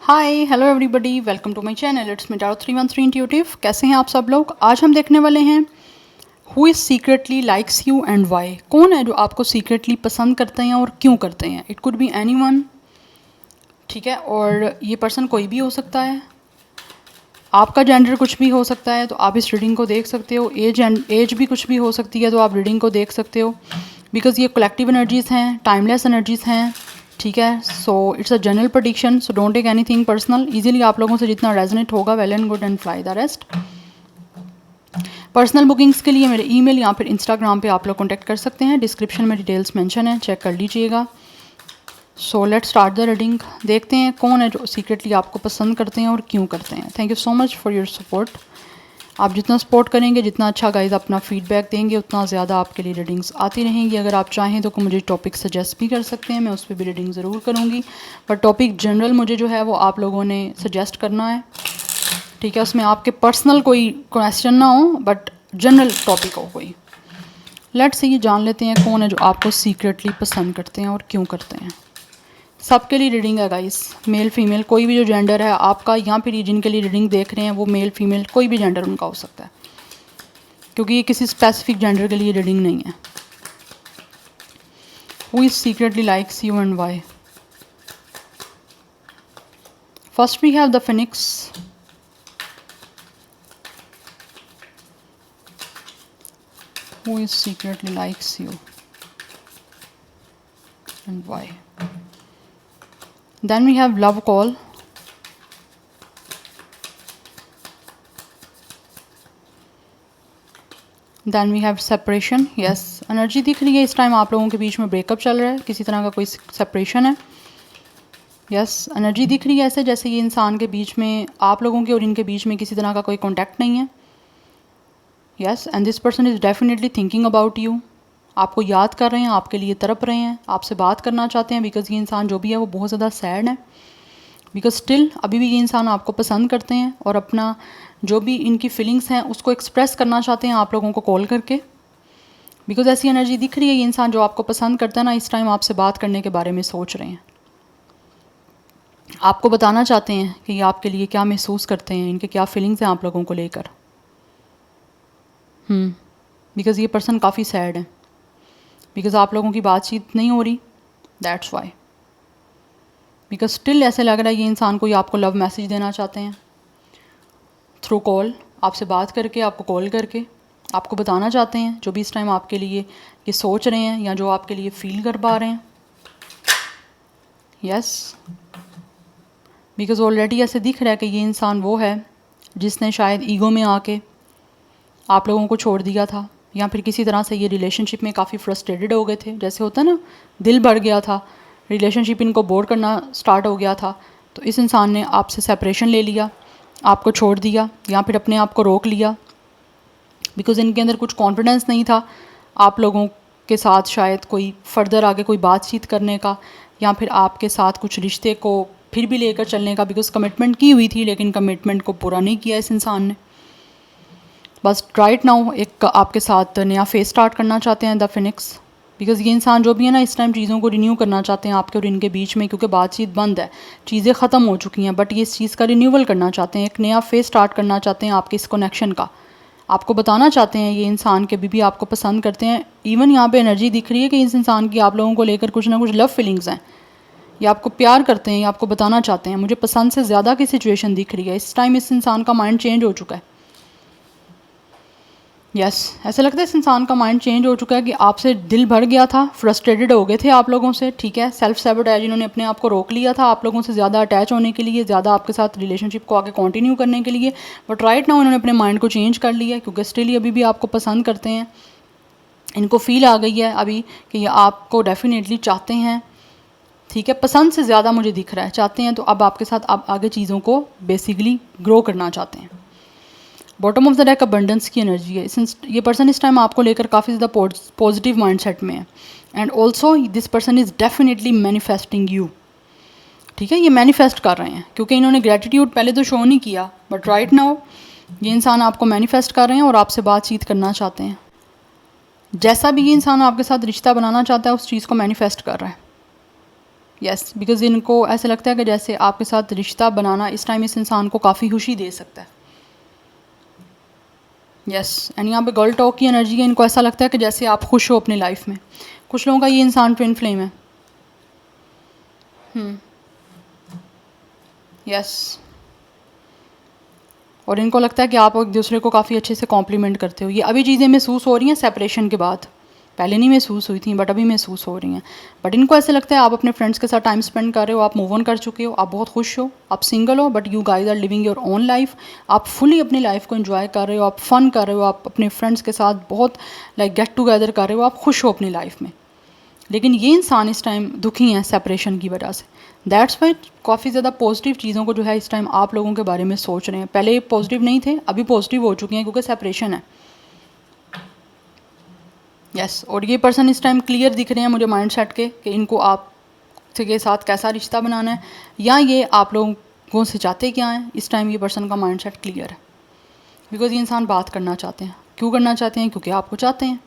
Hi hello everybody, welcome to my channel. It's me tarot 313 intuitive. कैसे हैं आप सब लोग? आज हम देखने वाले हैं who is secretly likes you and why. कौन है जो आपको सीक्रेटली पसंद करते हैं और क्यों करते हैं? इट कुड बी एनीवन, ठीक है। और ये पर्सन कोई भी हो सकता है, आपका जेंडर कुछ भी हो सकता है, तो आप इस रीडिंग को देख सकते हो। एज भी कुछ भी हो सकती है, तो आप रीडिंग को देख सकते हो। बिकॉज ये कलेक्टिव एनर्जीज़ हैं, टाइमलेस एनर्जीज़ हैं, ठीक है। So it's a general prediction, so don't take anything personal. Easily आप लोगों से जितना रेजोनेट होगा, well and good, and fly the rest. Personal bookings के लिए मेरे ईमेल या फिर इंस्टाग्राम पे आप लोग कॉन्टैक्ट कर सकते हैं। डिस्क्रिप्शन में डिटेल्स मेंशन है, चेक कर लीजिएगा। So let's start the reading. देखते हैं कौन है जो सीक्रेटली आपको पसंद करते हैं और क्यों करते हैं। Thank you so much for your support. आप जितना सपोर्ट करेंगे, जितना अच्छा गाइज अपना फीडबैक देंगे, उतना ज़्यादा आपके लिए रीडिंग्स आती रहेंगी। अगर आप चाहें तो मुझे टॉपिक सजेस्ट भी कर सकते हैं, मैं उस पर भी रीडिंग ज़रूर करूँगी। पर टॉपिक जनरल मुझे जो है वो आप लोगों ने सजेस्ट करना है, ठीक है। उसमें आपके पर्सनल कोई क्वेश्चन ना हो, बट जनरल टॉपिक हो कोई। लेट्स से ये जान लेते हैं कौन है जो आपको सीक्रेटली पसंद करते हैं और क्यों करते हैं। सबके लिए रीडिंग है गाइस, मेल फीमेल, कोई भी जो जेंडर है आपका, यहाँ पे जिनके लिए रीडिंग देख रहे हैं वो मेल फीमेल कोई भी जेंडर उनका हो सकता है, क्योंकि ये किसी स्पेसिफिक जेंडर के लिए रीडिंग नहीं है। Who is secretly likes you and why. First we have the phoenix, who is secretly likes you and why. Then we have love call. Then we have separation. Yes, energy दिख रही है इस time आप लोगों के बीच में breakup चल रहा है, किसी तरह का कोई सेपरेशन है। यस, एनर्जी दिख रही है ऐसे जैसे ये इंसान के बीच में, आप लोगों के और इनके बीच में किसी तरह का कोई कॉन्टैक्ट नहीं है। Yes, and this person is definitely thinking about you. आपको याद कर रहे हैं, आपके लिए तड़प रहे हैं, आपसे बात करना चाहते हैं। बिकॉज ये इंसान जो भी है वो बहुत ज़्यादा सैड है। बिकॉज स्टिल अभी भी ये इंसान आपको पसंद करते हैं और अपना जो भी इनकी फीलिंग्स हैं उसको एक्सप्रेस करना चाहते हैं आप लोगों को कॉल करके। बिकॉज ऐसी एनर्जी दिख रही है, ये इंसान जो आपको पसंद करता है ना, इस टाइम आपसे बात करने के बारे में सोच रहे हैं। आपको बताना चाहते हैं कि ये आपके लिए क्या महसूस करते हैं, इनके क्या फीलिंग्स हैं आप लोगों को लेकर। बिकॉज ये पर्सन काफ़ी सैड है, बिकॉज आप लोगों की बातचीत नहीं हो रही, दैट्स वाई। बिकॉज स्टिल ऐसे लग रहा है ये इंसान कोई आपको लव मैसेज देना चाहते हैं थ्रू कॉल, आपसे बात करके, आपको कॉल करके आपको बताना चाहते हैं जो भी इस टाइम आपके लिए ये सोच रहे हैं या जो आपके लिए फील कर पा रहे हैं। यस, बिकॉज ऑलरेडी ऐसे दिख रहा है कि ये इंसान वो है जिसने शायद ईगो में आके आप लोगों को छोड़ दिया था, या फिर किसी तरह से ये रिलेशनशिप में काफ़ी फ्रस्ट्रेटेड हो गए थे। जैसे होता है ना, दिल भर गया था, रिलेशनशिप इनको बोर करना स्टार्ट हो गया था, तो इस इंसान ने आपसे सेपरेशन ले लिया, आपको छोड़ दिया, या फिर अपने आप को रोक लिया। बिकॉज इनके अंदर कुछ कॉन्फिडेंस नहीं था आप लोगों के साथ शायद कोई फर्दर आगे कोई बातचीत करने का, या फिर आपके साथ कुछ रिश्ते को फिर भी लेकर चलने का। बिकॉज कमिटमेंट की हुई थी, लेकिन कमिटमेंट को पूरा नहीं किया इस इंसान ने। बस राइट नाउ एक आपके साथ नया फेस स्टार्ट करना चाहते हैं द फिनिक्स। बिकॉज ये इंसान जो भी है ना, इस टाइम चीज़ों को रिन्यू करना चाहते हैं आपके और इनके बीच में, क्योंकि बातचीत बंद है, चीज़ें ख़त्म हो चुकी हैं, बट ये इस चीज़ का रिन्यूअल करना चाहते हैं, एक नया फेस स्टार्ट करना चाहते हैं आपके इस कनेक्शन का। आपको बताना चाहते हैं ये इंसान के भी आपको पसंद करते हैं। इवन यहाँ पे एनर्जी दिख रही है कि इस इंसान की आप लोगों को लेकर कुछ ना कुछ लव फीलिंग्स हैं, ये आपको प्यार करते हैं, ये आपको बताना चाहते हैं। मुझे पसंद से ज़्यादा की सिचुएशन दिख रही है इस टाइम। इस इंसान का माइंड चेंज हो चुका है। यस, ऐसा लगता है इस इंसान का माइंड चेंज हो चुका है कि आपसे दिल भर गया था, फ्रस्ट्रेटेड हो गए थे आप लोगों से, ठीक है। सेल्फ सैबोटेज, इन्होंने अपने आप को रोक लिया था आप लोगों से ज़्यादा अटैच होने के लिए, ज़्यादा आपके साथ रिलेशनशिप को आगे कंटिन्यू करने के लिए। बट राइट नाउ इन्होंने अपने माइंड को चेंज कर लिया है, क्योंकि स्टिल ये अभी भी आपको पसंद करते हैं। इनको फील आ गई है अभी कि ये आपको डेफिनेटली चाहते हैं, ठीक है। पसंद से ज़्यादा मुझे दिख रहा है चाहते हैं, तो अब आपके साथ आप आगे चीज़ों को बेसिकली ग्रो करना चाहते हैं। Bottom of the deck abundance की एनर्जी है। ये पर्सन इस टाइम आपको लेकर काफ़ी ज़्यादा पॉजिटिव माइंडसेट में है। And also this person is definitely manifesting you, ठीक है। ये मैनिफेस्ट कर रहे हैं, क्योंकि इन्होंने ग्रेटिट्यूड पहले तो शो नहीं किया, बट राइट नाउ ये इंसान आपको मैनिफेस्ट कर रहे हैं और आपसे बातचीत करना चाहते हैं। जैसा भी ये इंसान आपके साथ रिश्ता बनाना चाहता है, उस चीज़ को मैनिफेस्ट कर रहा है। यस, बिकॉज इनको ऐसा लगता है कि जैसे आपके साथ रिश्ता बनाना इस टाइम इस इंसान को काफ़ी खुशी दे सकता है। यस, एंड यहाँ पे गर्ल टॉक की एनर्जी है, इनको ऐसा लगता है कि जैसे आप खुश हो अपनी लाइफ में। कुछ लोगों का ये इंसान ट्विन फ्लेम है। यस, और इनको लगता है कि आप एक दूसरे को काफ़ी अच्छे से कॉम्प्लीमेंट करते हो। ये अभी चीज़ें महसूस हो रही हैं सेपरेशन के बाद, पहले नहीं महसूस हुई थी बट अभी महसूस हो रही हैं। बट इनको ऐसे लगता है आप अपने फ्रेंड्स के साथ टाइम स्पेंड कर रहे हो, आप मूव ऑन कर चुके हो, आप बहुत खुश हो, आप सिंगल हो but you guys are living your own life. आप फुली अपनी लाइफ को एंजॉय कर रहे हो, आप फन कर रहे हो, आप अपने फ्रेंड्स के साथ बहुत लाइक गेट टुगेदर कर रहे हो, आप खुश हो अपनी लाइफ में। लेकिन ये इंसान इस टाइम दुखी हैं सेपरेशन की वजह से। दैट्स वाई काफ़ी ज़्यादा पॉजिटिव चीज़ों को जो है इस टाइम आप लोगों के बारे में सोच रहे हैं। पहले पॉजिटिव नहीं थे, अभी पॉजिटिव हो चुके हैं क्योंकि सेपरेशन है। यस, और ये पर्सन इस टाइम क्लियर दिख रहे हैं मुझे माइंड सेट के कि इनको आप के साथ कैसा रिश्ता बनाना है, या ये आप लोगों से चाहते क्या हैं। इस टाइम ये पर्सन का माइंड सेट क्लियर है, बिकॉज ये इंसान बात करना चाहते हैं। क्यों करना चाहते हैं? क्योंकि आपको चाहते हैं।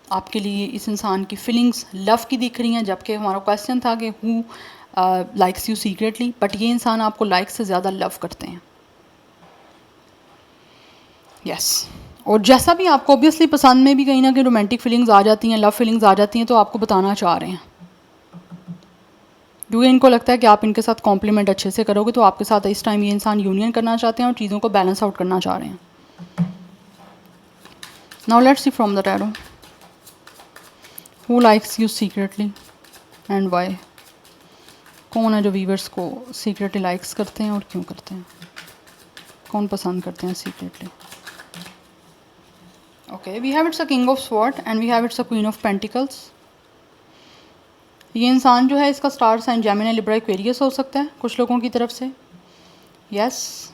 आपके लिए इस इंसान की फीलिंग्स लव की दिख रही हैं, जबकि हमारा क्वेश्चन था कि who likes you secretly, but ये इंसान आपको लाइक से ज़्यादा लव करते हैं। यस, और जैसा भी आपको ऑब्वियसली पसंद में भी कहीं ना कहीं रोमांटिक फीलिंग्स आ जाती हैं, लव फीलिंग्स आ जाती हैं, तो आपको बताना चाह रहे हैं, क्योंकि इनको लगता है कि आप इनके साथ कॉम्प्लीमेंट अच्छे से करोगे, तो आपके साथ इस टाइम ये इंसान यूनियन करना चाहते हैं और चीज़ों को बैलेंस आउट करना चाह रहे हैं। Now let's see from the tarot, who likes you secretly and why. कौन है जो वीवर्स को सीक्रेटली लाइक्स करते हैं और क्यों करते हैं? कौन पसंद करते हैं secretly? Okay, we have it's a king of sword and we have it's a queen of pentacles. ये इंसान जो है इसका star sign Gemini, Libra, Aquarius हो सकता है कुछ लोगों की तरफ से। यस,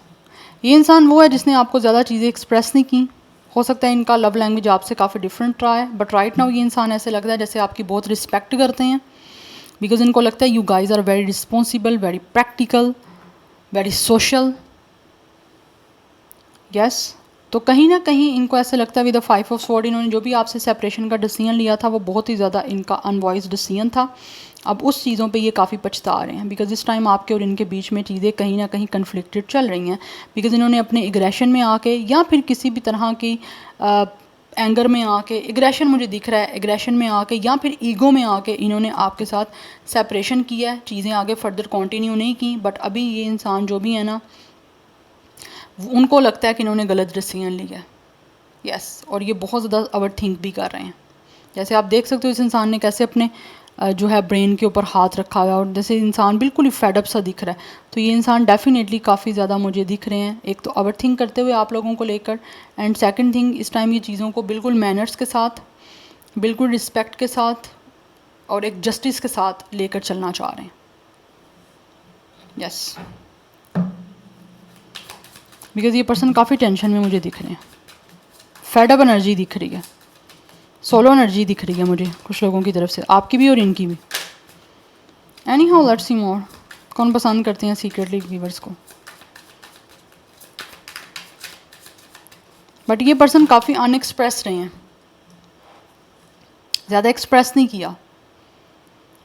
ये इंसान वो है जिसने आपको ज़्यादा चीज़ें एक्सप्रेस नहीं की। हो सकता है इनका लव लैंग्वेज आपसे काफ़ी डिफरेंट रहा है, बट राइट नाउ ये इंसान ऐसे लगता है जैसे आपकी बहुत रिस्पेक्ट करते हैं, बिकॉज इनको लगता है you guys are very responsible, very practical, very social. Yes, तो कहीं ना कहीं इनको ऐसा लगता है विद द 5 ऑफ स्वॉर्ड, इन्होंने जो भी आपसे सेपरेशन का डिसीजन लिया था वो बहुत ही ज़्यादा इनका अनवॉइस डिसीजन था। अब उस चीज़ों पे ये काफ़ी पछता रहे हैं, बिकॉज इस टाइम आपके और इनके बीच में चीज़ें कहीं ना कहीं कन्फ्लिक्टेड चल रही हैं, बिकॉज इन्होंने अपने एग्रेशन में आके या फिर किसी भी तरह की एंगर में आके, एग्रेशन मुझे दिख रहा है, एग्रेशन में आके या फिर ईगो में आके इन्होंने आपके साथ सेपरेशन किया है, चीज़ें आगे फर्दर कंटिन्यू नहीं की। बट अभी ये इंसान जो भी है ना, उनको लगता है कि इन्होंने गलत डिसीजन लिया है। यस, और ये बहुत ज़्यादा ओवर थिंक भी कर रहे हैं। जैसे आप देख सकते हो इस इंसान ने कैसे अपने जो है ब्रेन के ऊपर हाथ रखा हुआ है, और जैसे इंसान बिल्कुल ही फेडअप सा दिख रहा है। तो ये इंसान डेफिनेटली काफ़ी ज़्यादा मुझे दिख रहे हैं, एक तो ओवर थिंक करते हुए आप लोगों को लेकर, एंड सेकंड थिंग इस टाइम ये चीज़ों को बिल्कुल मैनर्स के साथ, बिल्कुल रिस्पेक्ट के साथ और एक जस्टिस के साथ लेकर चलना चाह रहे हैं। यस, बिकॉज ये पर्सन काफ़ी टेंशन में मुझे दिख रहे हैं, फेडअप एनर्जी दिख रही है, सोलो एनर्जी दिख रही है मुझे कुछ लोगों की तरफ से, आपकी भी और इनकी भी। एनी हाउ लेट्स सी मोर, कौन पसंद करते हैं सीक्रेटली व्यूअर्स को। बट ये पर्सन काफ़ी अनएक्सप्रेस रहे हैं, ज़्यादा एक्सप्रेस नहीं किया,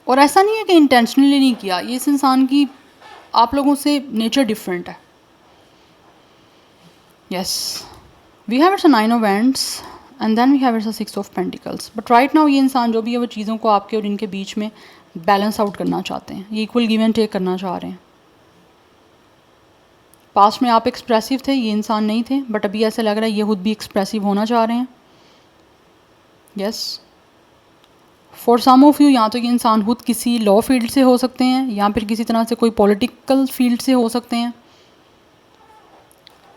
और ऐसा नहीं है कि इंटेंशनली नहीं किया। ये इस इंसान की आप लोगों से नेचर डिफरेंट है। Yes, we have it's a 9 of wands and then we have it's a 6 of pentacles. But right now ये इंसान जो भी है वो चीज़ों को आपके और इनके बीच में बैलेंस आउट करना चाहते हैं, ये इक्वल गिव एंड टेक करना चाह रहे हैं। पास्ट में आप एक्सप्रेसिव थे, ये इंसान नहीं थे, बट अभी ऐसा लग रहा है ये खुद भी एक्सप्रेसिव होना चाह रहे हैं। Yes, for some of you या तो ये इंसान खुद किसी लॉ फील्ड से हो सकते हैं या फिर किसी तरह से कोई पॉलिटिकल फील्ड से हो सकते हैं।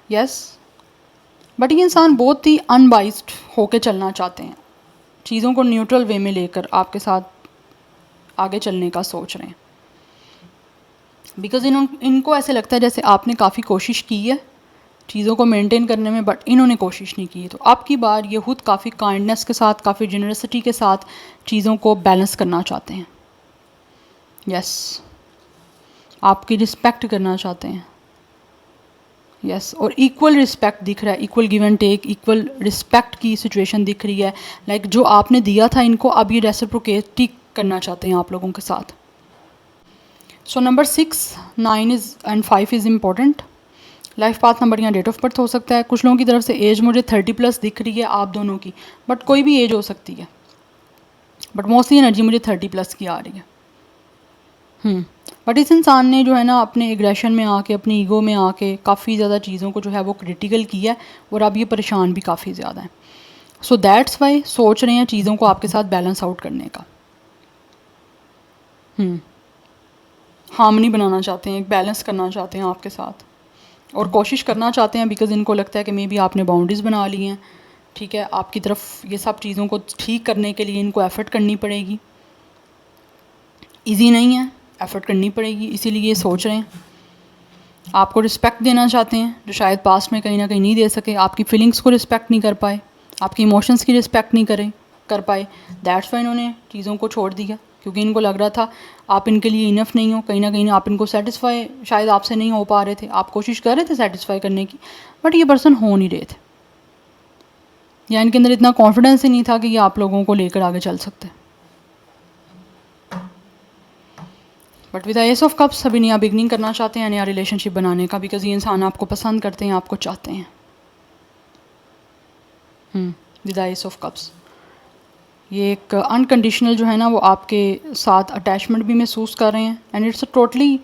यस, बट ये इंसान बहुत ही अनबाइस्ड होके चलना चाहते हैं, चीज़ों को न्यूट्रल वे में लेकर आपके साथ आगे चलने का सोच रहे हैं, बिकॉज इनको ऐसे लगता है जैसे आपने काफ़ी कोशिश की है चीज़ों को मेंटेन करने में, बट इन्होंने कोशिश नहीं की है। तो अब की बार ये खुद काफ़ी काइंडनेस के साथ, काफ़ी जेनरसिटी के साथ चीज़ों को बैलेंस करना चाहते हैं। यस, आपकी रिस्पेक्ट करना चाहते हैं। यस, और इक्वल रिस्पेक्ट दिख रहा है, equal give and take, equal respect की सिचुएशन दिख रही है। लाइक जो आपने दिया था इनको, अब ये रेसिप्रोकेट करना चाहते हैं आप लोगों के साथ। So number 6, 9 is and 5 is important. Life path number या डेट ऑफ बर्थ हो सकता है। कुछ लोगों की तरफ से एज मुझे 30+ दिख रही है आप दोनों की, बट कोई भी एज हो सकती है, बट मोस्टली एनर्जी मुझे 30+ की आ रही है। बट इस इंसान ने जो है ना अपने एग्रेशन में आके, अपनी ईगो में आके काफ़ी ज़्यादा चीज़ों को जो है वो क्रिटिकल किया है, और अब ये परेशान भी काफ़ी ज़्यादा है। सो दैट्स वाई सोच रहे हैं चीज़ों को आपके साथ बैलेंस आउट करने का, हार्मनी बनाना चाहते हैं, एक बैलेंस करना चाहते हैं आपके साथ, और कोशिश करना चाहते हैं बिकॉज इनको लगता है कि मे बी आपने बाउंड्रीज़ बना ली हैं। ठीक है, आपकी तरफ ये सब चीज़ों को ठीक करने के लिए इनको एफ़र्ट करनी पड़ेगी। इजी नहीं है, एफ़र्ट करनी पड़ेगी, इसीलिए ये सोच रहे हैं। आपको रिस्पेक्ट देना चाहते हैं जो शायद पास्ट में कहीं ना कहीं नहीं दे सके, आपकी फीलिंग्स को रिस्पेक्ट नहीं कर पाए, आपकी इमोशंस की रिस्पेक्ट नहीं कर पाए। दैट्स वाई इन्होंने चीज़ों को छोड़ दिया, क्योंकि इनको लग रहा था आप इनके लिए इनफ नहीं हो, कहीं ना कहीं आप इनको सेटिस्फाई शायद आपसे नहीं हो पा रहे थे। आप कोशिश कर रहे थे सेटिस्फाई करने की, बट ये पर्सन हो नहीं रहे थे, या इनके अंदर इतना कॉन्फिडेंस ही नहीं था कि ये आप लोगों को लेकर आगे चल सकते। But with S of cups अभी नया बिगनिंग करना चाहते हैं, नया रिलेशनशिप बनाने का, बिकॉज ये इंसान आपको पसंद करते हैं, आपको चाहते हैं। विद एस ऑफ कप्स ये एक अनकंडीशनल जो है ना वो आपके साथ अटैचमेंट भी महसूस कर रहे हैं, and it's a totally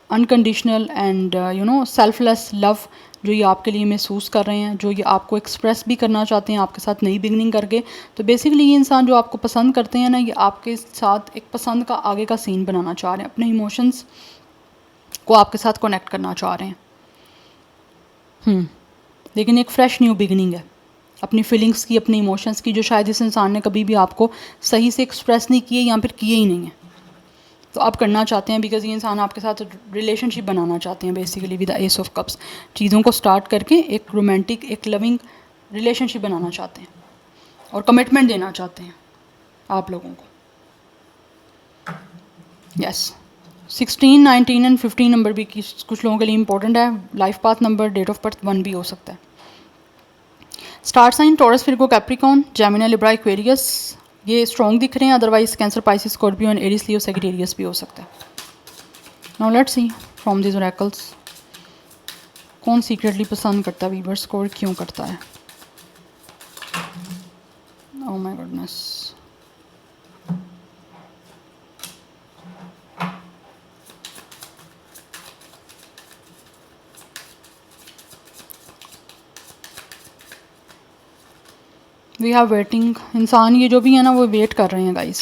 unconditional and selfless love जो ये आपके लिए महसूस कर रहे हैं, जो ये आपको एक्सप्रेस भी करना चाहते हैं आपके साथ नई बिगनिंग करके। तो बेसिकली ये इंसान जो आपको पसंद करते हैं ना, ये आपके साथ एक पसंद का आगे का सीन बनाना चाह रहे हैं, अपने इमोशंस को आपके साथ कनेक्ट करना चाह रहे हैं। लेकिन एक फ्रेश न्यू बिगनिंग है अपनी फीलिंग्स की, अपने इमोशंस की, जो शायद इस इंसान ने कभी भी आपको सही से एक्सप्रेस नहीं किए या फिर किए ही नहीं है। तो आप करना चाहते हैं बिकॉज ये इंसान आपके साथ रिलेशनशिप बनाना चाहते हैं basically with S of cups. चीज़ों को स्टार्ट करके एक रोमांटिक, एक लविंग रिलेशनशिप बनाना चाहते हैं और कमिटमेंट देना चाहते हैं आप लोगों को। यस, 16, 19 एंड 15 नंबर भी कुछ लोगों के लिए इंपॉर्टेंट है। Life path number, date of birth 1 भी हो सकता है। Star sign Taurus, Virgo, Capricorn, Gemini, Libra, Aquarius ये स्ट्रॉन्ग दिख रहे हैं। Otherwise Cancer, Pisces, Scorpio and Aries, Leo, Sagittarius भी हो सकता है। Now let's see from this oracles कौन सीक्रेटली पसंद करता है वीवर्स को और क्यों करता है। Oh my goodness, we have waiting. इंसान ये जो भी है ना वो वेट कर रहे हैं गाइस,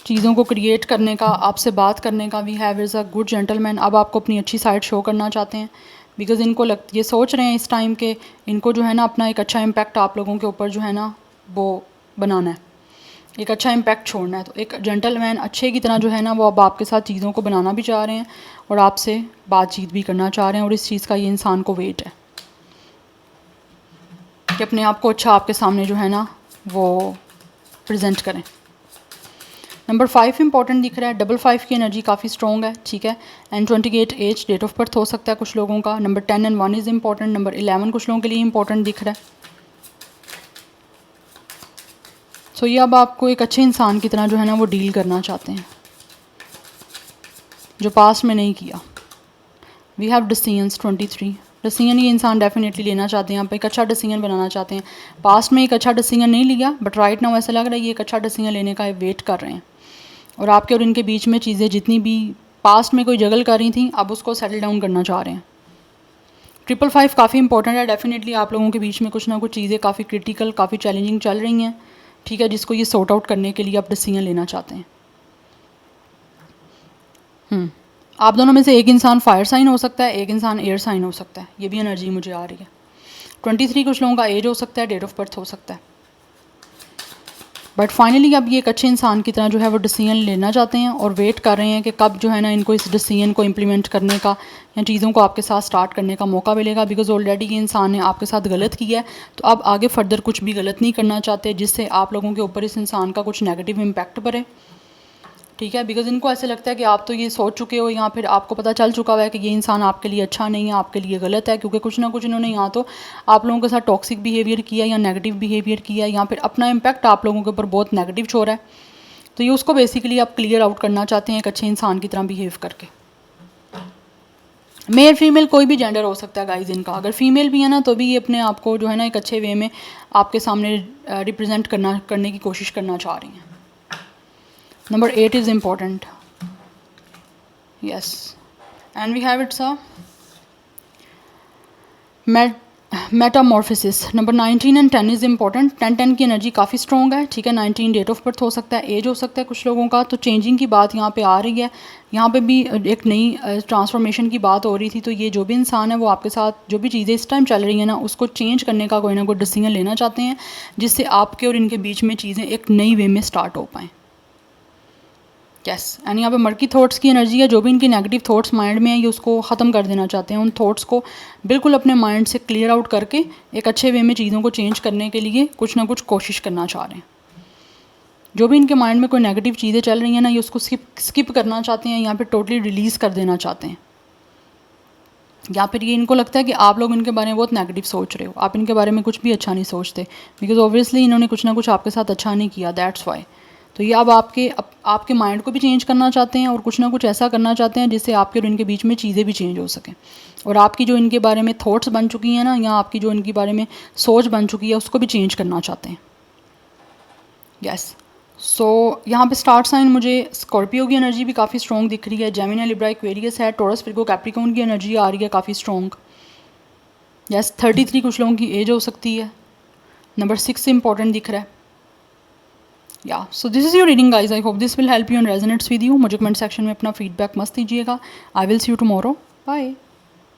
चीज़ों को क्रिएट करने का, आपसे बात करने का। We have is a good gentleman. अब आपको अपनी अच्छी साइड शो करना चाहते हैं बिकॉज इनको ये सोच रहे हैं इस टाइम के इनको जो है ना अपना एक अच्छा इम्पैक्ट आप लोगों के ऊपर जो है ना वो बनाना है, एक अच्छा इम्पैक्ट छोड़ना है। तो एक जेंटलमैन अच्छे की तरह जो है ना वो अब आपके साथ चीज़ों को बनाना भी चाह रहे हैं और आपसे बातचीत भी करना चाह रहे हैं, और इस चीज़ का ये इंसान को वेट है कि अपने आप को अच्छा आपके सामने जो है ना वो प्रेजेंट करें। नंबर 5 इंपॉर्टेंट दिख रहा है। 5 की एनर्जी काफ़ी स्ट्रॉन्ग है, ठीक है। And 28 age, date of birth हो सकता है कुछ लोगों का। Number 10 and 1 is important. Number 11 कुछ लोगों के लिए इंपॉर्टेंट दिख रहा है। सो ये अब आपको एक अच्छे इंसान की तरह जो है ना वो डील करना चाहते हैं जो पास्ट में नहीं किया। We have decisions 23। डिसीजन ये इंसान डेफिनेटली लेना चाहते हैं, आप एक अच्छा डिसीजन बनाना चाहते हैं। पास्ट में एक अच्छा डिसीजन नहीं लिया, बट राइट नाउ ऐसा लग रहा है ये एक अच्छा डिसीजन लेने का वेट कर रहे हैं, और आपके और इनके बीच में चीज़ें जितनी भी पास्ट में कोई जगल कर रही थी अब उसको सेटल डाउन करना चाह रहे हैं। 555 काफ़ी इंपॉर्टेंट है। डेफिनेटली आप लोगों के बीच में कुछ ना कुछ चीज़ें काफ़ी क्रिटिकल, काफ़ी चैलेंजिंग चल रही हैं, ठीक है, जिसको ये सॉर्ट आउट करने के लिए आप डिसीजन लेना चाहते हैं। आप दोनों में से एक इंसान फायर साइन हो सकता है, एक इंसान एयर साइन हो सकता है, ये भी एनर्जी मुझे आ रही है। 23 कुछ लोगों का एज हो सकता है, डेट ऑफ बर्थ हो सकता है। बट फाइनली अब ये एक अच्छे इंसान की तरह जो है वो डिसीजन लेना चाहते हैं और वेट कर रहे हैं कि कब जो है ना इनको इस डिसीजन को इम्प्लीमेंट करने का या चीज़ों को आपके साथ स्टार्ट करने का मौका मिलेगा। बिकॉज ऑलरेडी ये इंसान ने आपके साथ गलत किया है, तो अब आगे फर्दर कुछ भी गलत नहीं करना चाहते जिससे आप लोगों के ऊपर इस इंसान का कुछ नेगेटिव इम्पैक्ट पड़े, ठीक है। बिकॉज इनको ऐसे लगता है कि आप तो ये सोच चुके हो या फिर आपको पता चल चुका हुआ है कि ये इंसान आपके लिए अच्छा नहीं है, आपके लिए गलत है, क्योंकि कुछ ना कुछ इन्होंने यहाँ तो आप लोगों के साथ टॉक्सिक बिहेवियर किया या नेगेटिव बिहेवियर किया या फिर अपना इम्पैक्ट आप लोगों के ऊपर बहुत नेगेटिव छोड़ा है। तो ये उसको बेसिकली आप क्लियर आउट करना चाहते हैं एक अच्छे इंसान की तरह बिहेव करके। मेल फीमेल कोई भी जेंडर हो सकता है गाइज इनका, अगर फीमेल भी है ना तो भी ये अपने आप को जो है ना एक अच्छे वे में आपके सामने रिप्रेजेंट करने की कोशिश करना चाह रही हैं। Number 8 is important, yes, and we have it's a metamorphosis. Number 19 and 10 is important. 10 की एनर्जी काफ़ी स्ट्रॉन्ग है, ठीक है। 19 डेट ऑफ बर्थ हो सकता है, एज हो सकता है कुछ लोगों का। तो चेंजिंग की बात यहाँ पे आ रही है, यहाँ पे भी एक नई ट्रांसफॉर्मेशन की बात हो रही थी। तो ये जो भी इंसान है वो आपके साथ जो भी चीज़ें इस टाइम चल रही हैं ना उसको चेंज करने का कोई ना कोई डिसीजन लेना चाहते हैं, जिससे आपके और इनके बीच में चीज़ें एक नई वे में स्टार्ट हो पाएँ। यस, एंड यहाँ पे मर्की थॉट्स की एनर्जी है, जो भी इनकी नेगेटिव थॉट्स माइंड में है ये उसको ख़त्म कर देना चाहते हैं। उन थॉट्स को बिल्कुल अपने माइंड से क्लियर आउट करके एक अच्छे वे में चीज़ों को चेंज करने के लिए कुछ ना कुछ कोशिश करना चाह रहे हैं। जो भी इनके माइंड में कोई नेगेटिव चीज़ें चल रही हैं ना ये उसको स्किप करना चाहते हैं, यहाँ पे टोटली रिलीज़ कर देना चाहते हैं। या फिर ये इनको लगता है कि आप लोग इनके बारे में बहुत नेगेटिव सोच रहे हो, आप इनके बारे में कुछ भी अच्छा नहीं सोचते, बिकॉज ऑब्वियसली इन्होंने कुछ ना कुछ आपके साथ अच्छा नहीं किया, दैट्स वाई। तो ये अब आपके माइंड को भी चेंज करना चाहते हैं और कुछ ना कुछ ऐसा करना चाहते हैं जिससे आपके और इनके बीच में चीज़ें भी चेंज हो सकें, और आपकी जो इनके बारे में थॉट्स बन चुकी हैं ना, या आपकी जो इनके बारे में सोच बन चुकी है उसको भी चेंज करना चाहते हैं। यस, सो यहाँ पे स्टार्ट साइन मुझे स्कॉर्पियो की एनर्जी भी काफ़ी स्ट्रॉन्ग दिख रही है, जेमिनी, लिब्रा, एक्वेरियस है, टॉरस, विर्गो, कैप्रिकॉर्न की एनर्जी आ रही है काफ़ी स्ट्रॉन्ग। यस, 33 कुछ लोगों की एज हो सकती है। नंबर 6 इंपॉर्टेंट दिख रहा है। या so this is your reading guys, I hope this will help you and resonates with you. मुझे कमेंट सेक्शन में अपना फीडबैक मस्त दीजिएगा। I will see you tomorrow, bye.